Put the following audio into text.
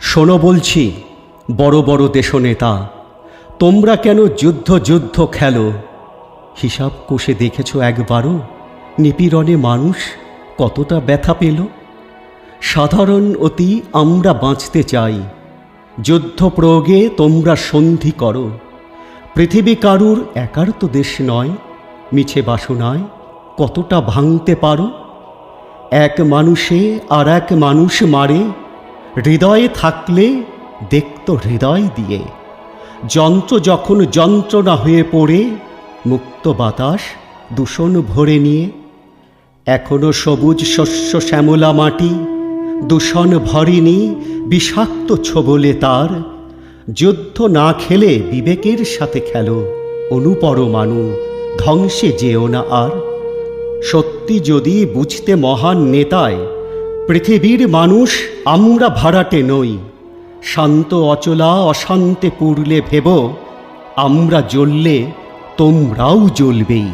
শোনো বলছি বড় বড় দেশনেতা, তোমরা কেন যুদ্ধ যুদ্ধ খেলো? হিসাব কষে দেখেছ একবারও নিপীড়নে মানুষ কতটা ব্যথা পেল? সাধারণ অতি আমরা বাঁচতে চাই, যুদ্ধ প্রয়োগে তোমরা সন্ধি করো। পৃথিবী কারুর একার তো দেশ নয়, মিছে বাসনায় কতটা ভাঙতে পারো? এক মানুষে আর এক মানুষ মারে, হৃদয়ে থাকলে দেখত হৃদয় দিয়ে। যন্ত্র যখন যন্ত্রণা হয়ে পড়ে, মুক্ত বাতাস দূষণ ভরে নিয়ে। এখনো সবুজ শস্য শ্যামলা মাটি, দূষণ ভরেনি বিষাক্ত ছোবলে তার। যুদ্ধ না খেলে বিবেকের সাথে খেলো, অনুপরমাণু ধ্বংসে যেও না আর। সত্যি যদি বুঝতে মহান নেতায়, পৃথিবীর মানুষ আমরা ভাড়াটে নই। শান্ত অচলা অশান্তে পুরলে ভেব, আমরা জ্বললে তোমরাও জ্বলবেই।